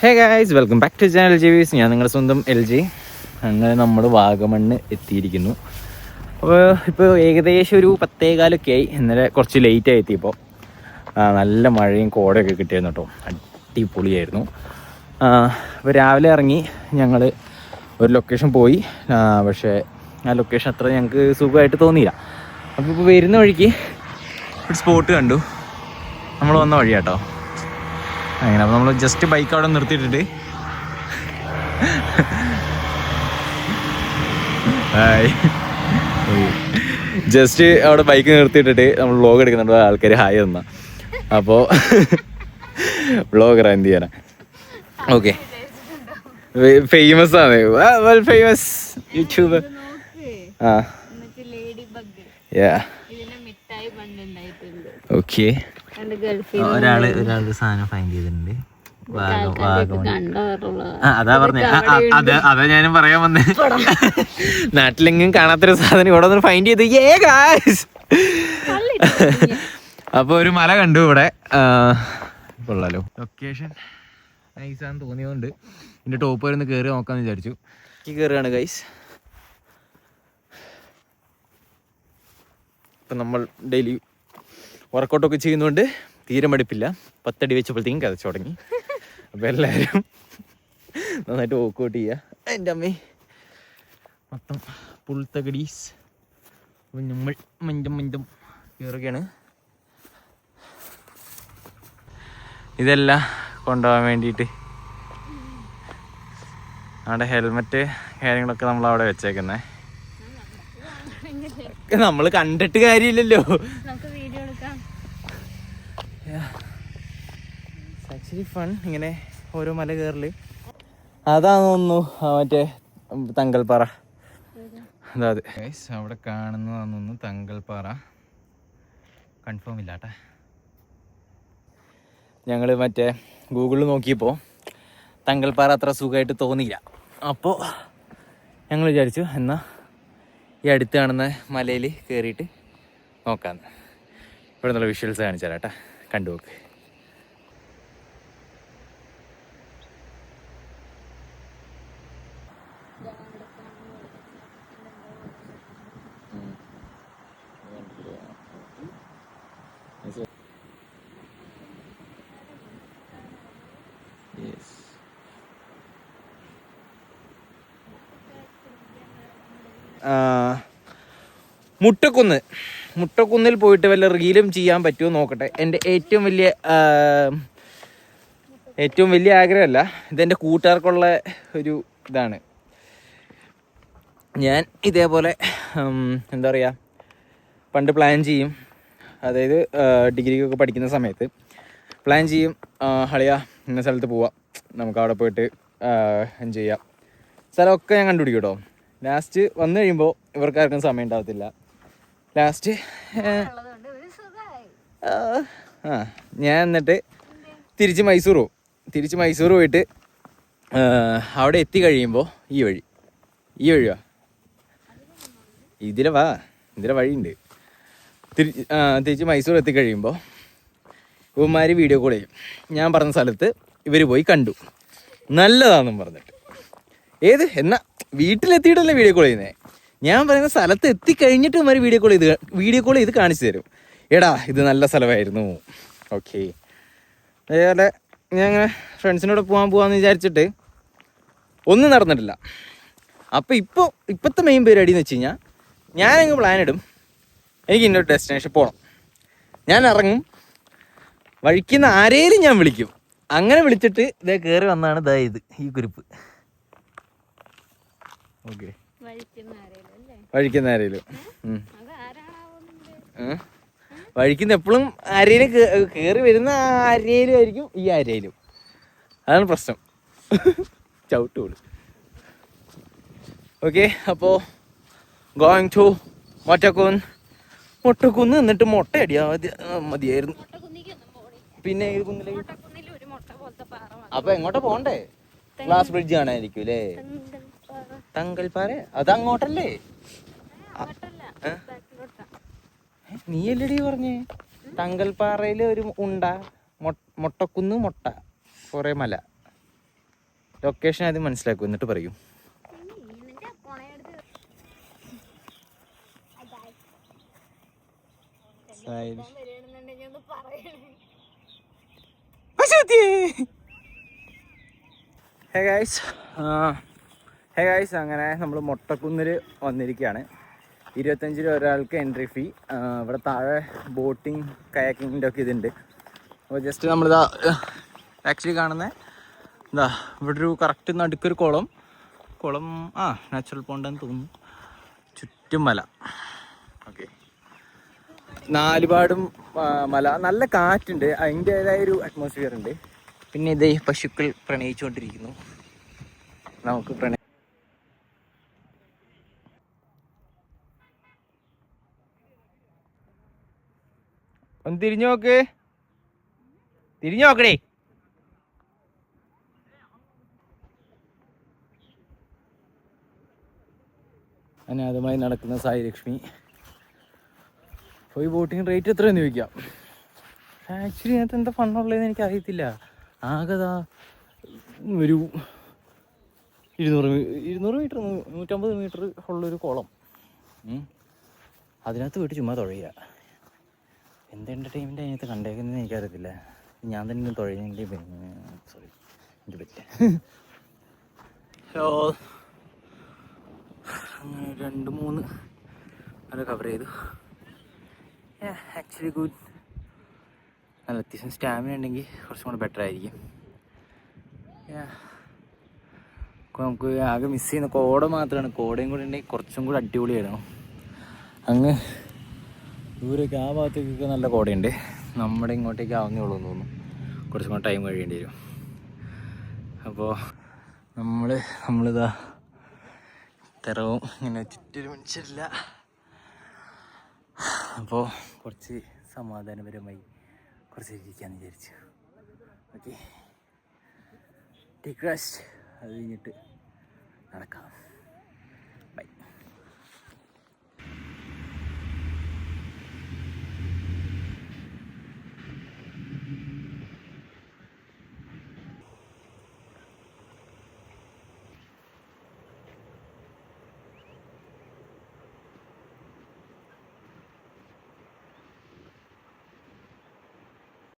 Hey guys, welcome back to channel LG. ഞാൻ നിങ്ങളുടെ സ്വന്തം LG. അങ്ങനെ നമ്മൾ വാഗമണ്ണ് എത്തിയിരിക്കുന്നു. അപ്പോൾ ഇപ്പോൾ ഏകദേശം ഒരു 10:15 ആയി. ഇന്നലെ കുറച്ച് ലേറ്റായി എത്തിയപ്പോൾ നല്ല മഴയും കോടയൊക്കെ കിട്ടിയായിരുന്നു കേട്ടോ. അടിപൊളിയായിരുന്നു. അപ്പോൾ രാവിലെ ഇറങ്ങി ഞങ്ങൾ ഒരു ലൊക്കേഷൻ പോയി. പക്ഷേ ആ ലൊക്കേഷൻ അത്ര ഞങ്ങൾക്ക് സുഖമായിട്ട് തോന്നിയില്ല. അപ്പോൾ ഇപ്പോൾ വരുന്ന വഴിക്ക് ഒരു സ്പോട്ട് കണ്ടു. നമ്മൾ വന്ന വഴി കേട്ടോ. അങ്ങനെ അപ്പോൾ നമ്മൾ ജസ്റ്റ് ബൈക്ക് അവിടെ നിർത്തിയിട്ടിട്ട് ജസ്റ്റ് അവിടെ ബൈക്ക് നിർത്തിയിട്ടിട്ട് നമ്മൾ വ്ളോഗ് എടുക്കുന്നുണ്ട്. ആൾക്കാർ ഹായ് തന്ന. അപ്പോൾ വ്ളോഗറാ, എന്ത് ചെയ്യാനാ. ഓക്കെ, ഫേമസ് ആണ്, വെൽ ഫേമസ് യൂട്യൂബർ. ഓക്കെ, ഒരാള് സാധനം ഫൈൻഡ് ചെയ്തിട്ടുണ്ട്. അതാ പറഞ്ഞ, അതാ ഞാനും പറയാൻ വന്നേ. നാട്ടിലെങ്കിലും കാണാത്തൊരു സാധനം ഇവിടെ ഒന്ന് ഫൈൻഡ് ചെയ്ത്. അപ്പൊ ഒരു മല കണ്ടു ഇവിടെ. കൊള്ളാലോ, ലൊക്കേഷൻ നൈസാന്ന് തോന്നിയതുകൊണ്ട് ഇതിന്റെ ടോപ്പ് വരെ ഒന്ന് കയറി നോക്കാന്ന് വിചാരിച്ചു. കയറുകയാണ് ഗൈസ്. ഇപ്പം നമ്മൾ ഡെയിലി വർക്കൗട്ടൊക്കെ ചെയ്യുന്നതുകൊണ്ട് തീരെ മടുപ്പില്ല. 10 അടി വെച്ചപ്പോഴത്തേക്കും കതച്ചു തുടങ്ങി. അപ്പോൾ എല്ലാവരും നന്നായിട്ട് വർക്കൗട്ട് ചെയ്യുക. എൻ്റെ അമ്മേ, മൊത്തം പുൾത്തകടീസ്. അപ്പോൾ നമ്മൾ മഞ്ചം കയറുകയാണ്. ഇതെല്ലാം കൊണ്ടുപോകാൻ വേണ്ടിയിട്ട് അവിടെ ഹെൽമെറ്റ് കാര്യങ്ങളൊക്കെ നമ്മൾ അവിടെ വെച്ചേക്കുന്നത്. നമ്മൾ കണ്ടിട്ട് കാര്യമില്ലല്ലോ. ആക്ച്വലി ഫൺ ഇങ്ങനെ ഓരോ മല കയറല്. അതാന്ന് തോന്നുന്നു മറ്റേ തങ്കൽപ്പാറ. അതായത് അവിടെ കാണുന്നതാന്ന് തോന്നുന്നു തങ്കൽപ്പാറ. കൺഫേം ഇല്ലാട്ടെ. ഞങ്ങൾ മറ്റേ ഗൂഗിളിൽ നോക്കിയപ്പോൾ തങ്കൽപ്പാറ അത്ര സുഖമായിട്ട് തോന്നിയില്ല. അപ്പോൾ ഞങ്ങൾ വിചാരിച്ചു എന്നാൽ ഈ അടുത്ത് കാണുന്ന മലയിൽ കയറിയിട്ട് നോക്കാമെന്ന്. ഇവിടെ നിന്നുള്ള വിഷ്വൽസ് കാണിച്ചു തരാം കേട്ടോ, കണ്ടു നോക്ക്. മുട്ടക്കുന്നിൽ പോയിട്ട് വല്ല റീലും ചെയ്യാൻ പറ്റുമോ നോക്കട്ടെ. എൻ്റെ ഏറ്റവും വലിയ ആഗ്രഹമല്ല, ഇതെൻ്റെ കൂട്ടുകാർക്കുള്ള ഒരു ഇതാണ്. ഞാൻ ഇതേപോലെ എന്താ പറയുക, പണ്ട് പ്ലാൻ ചെയ്യും. അതായത് ഡിഗ്രിക്കൊക്കെ പഠിക്കുന്ന സമയത്ത് പ്ലാൻ ചെയ്യും, ഹളിയ ഇന്ന സ്ഥലത്ത് പോവാം, നമുക്ക് അവിടെ പോയിട്ട് എൻജോയ് ചെയ്യാം. സ്ഥലമൊക്കെ ഞാൻ കണ്ടുപിടിക്കും കേട്ടോ. ലാസ്റ്റ് വന്നു കഴിയുമ്പോൾ ഇവർക്കാർക്കും സമയം ഉണ്ടാകത്തില്ല. ലാസ്റ്റ് ഞാൻ എന്നിട്ട് തിരിച്ച് മൈസൂർ പോയിട്ട് അവിടെ എത്തി കഴിയുമ്പോൾ ഈ വഴിയാ ഇതിലെ വഴിയുണ്ട്. തിരിച്ച് മൈസൂർ എത്തിക്കഴിയുമ്പോൾ ഇവന്മാർ വീഡിയോ കോൾ ചെയ്യും. ഞാൻ പറഞ്ഞ സ്ഥലത്ത് ഇവർ പോയി കണ്ടു, നല്ലതാണെന്നും പറഞ്ഞിട്ട്. എന്നാ വീട്ടിലെത്തിയിട്ടല്ലേ വീഡിയോ കോൾ ചെയ്യുന്നത്. ഞാൻ പറയുന്ന സ്ഥലത്ത് എത്തിക്കഴിഞ്ഞിട്ട് ഇവന്മാർ വീഡിയോ കോൾ ചെയ്ത് കാണിച്ചു തരും. എടാ ഇത് നല്ല സ്ഥലമായിരുന്നു. ഓക്കെ, അതേപോലെ ഞാൻ അങ്ങനെ ഫ്രണ്ട്സിനോട് പോകാമെന്ന് വിചാരിച്ചിട്ട് ഒന്നും നടന്നിട്ടില്ല. അപ്പോൾ ഇപ്പോഴത്തെ മെയിൻ പരിപാടി എന്ന് വെച്ച് കഴിഞ്ഞാൽ, ഞാനങ്ങ് പ്ലാൻ ഇടും, എനിക്ക് ഇന്നൊരു ഡെസ്റ്റിനേഷൻ പോകണം. ഞാൻ ഇറങ്ങും, വഴിക്കുന്ന ആരേലും ഞാൻ വിളിക്കും. അങ്ങനെ വിളിച്ചിട്ട് ഇതേ കയറി വന്നാണ് ഈ കുരിപ്പ്. ഓക്കെ, വഴിക്കുന്ന ആരേലും വഴിക്കുന്ന എപ്പോഴും ആരേലും കയറി വരുന്ന ആരേലും ആയിരിക്കും ഈ ആരേലും. അതാണ് പ്രശ്നം. ചവിട്ടുള്ളൂ. ഓക്കെ, അപ്പോൾ ഗോയിങ് ടു മൊട്ടക്കുന്ന് എന്നിട്ട് മുട്ട അടിയാ മതിയായിരുന്നു. പിന്നെ ഏത് കുന്നിലേക്ക്? അപ്പൊ എങ്ങോട്ടാ പോണ്ടേ? ഗ്ലാസ് ബ്രിഡ്ജ് കാണാനായിരിക്കും അല്ലേ? തങ്കൽപ്പാറ അത് അങ്ങോട്ടല്ലേ? നീ അല്ലടി പറഞ്ഞേ തങ്കൽപ്പാറയില് ഒരു മൊട്ടക്കുന്ന് കൊറേ മല. ലൊക്കേഷൻ ആദ്യം മനസ്സിലാക്കും, എന്നിട്ട് പറയും. ഹേ ഗൈസ്, അങ്ങനെ നമ്മൾ മൊട്ടക്കുന്നിൽ വന്നിരിക്കുകയാണ്. 25 രൂപ ഒരാൾക്ക് എൻട്രി ഫീ. ഇവിടെ താഴെ ബോട്ടിങ് കയാക്കിങ്ങിൻ്റെ ഒക്കെ ഇതുണ്ട്. അപ്പോൾ ജസ്റ്റ് നമ്മളിതാ ആക്ച്വലി കാണുന്നത് എന്താ, ഇവിടെ ഒരു കറക്റ്റ് നടുക്കൊരു കുളം നാച്ചുറൽ പോണ്ടെന്ന് തോന്നുന്നു. ചുറ്റും മല. ഓക്കെ, നാലുപാടും മല, നല്ല കാറ്റുണ്ട്, അതിൻ്റേതായ ഒരു അറ്റ്മോസ്ഫിയർ ഉണ്ട്. പിന്നെ ഇതേ പശുക്കൾ പ്രണയിച്ചുകൊണ്ടിരിക്കുന്നു. നമുക്ക് ഒന്ന് തിരിഞ്ഞു നോക്കണേ. അനാഥമായി നടക്കുന്ന സായി ലക്ഷ്മി. പോയി ബോട്ടിങ് റേറ്റ് എത്രയെന്ന് ചോദിക്കാം. ആക്ച്വലി അതിനകത്ത് എന്താ ഫണ്ണുള്ളതെന്ന് എനിക്ക് അറിയത്തില്ല. ആകെതാ ഒരു 200 മീറ്റർ 150 മീറ്റർ ഉള്ളൊരു കുളം. അതിനകത്ത് പോയിട്ട് ചുമ്മാ തുഴയുക. എന്ത് എൻ്റർടൈൻമെൻ്റ് അതിനകത്ത് കണ്ടേക്കുന്നതെന്ന് എനിക്കറിയത്തില്ല. ഞാൻ തന്നെ തുഴഞ്ഞെങ്കിൽ സോറി എനിക്ക് പറ്റില്ല. അങ്ങനെ 2-3 നല്ല കവർ ചെയ്തു. Actually good. നല്ല അത്യാവശ്യം സ്റ്റാമിന ഉണ്ടെങ്കിൽ കുറച്ചും കൂടെ ബെറ്റർ ആയിരിക്കും. നമുക്ക് ആകെ മിസ് ചെയ്യുന്ന കോട മാത്രമാണ്. കോടയും കൂടെ ഉണ്ടെങ്കിൽ കുറച്ചും കൂടെ അടിപൊളിയായിരുന്നു. അങ്ങ് ദൂരേക്ക് ആ ഭാഗത്തേക്കൊക്കെ നല്ല കോടയുണ്ട്. നമ്മുടെ ഇങ്ങോട്ടേക്ക് ആവുന്നേ ഉള്ളൂ എന്ന് തോന്നുന്നു. കുറച്ചും കൂടെ ടൈം കഴിയേണ്ടി വരും. അപ്പോൾ നമ്മളിതാ തിറവും ഇങ്ങനെ ചുറ്റൊരു മനുഷ്യരില്ല. അപ്പോൾ കുറച്ച് സമാധാനപരമായി കുറച്ച് ഇരിക്കാമെന്ന് വിചാരിച്ചു. Okay, take rest. അത് കഴിഞ്ഞിട്ട് നടക്കാം.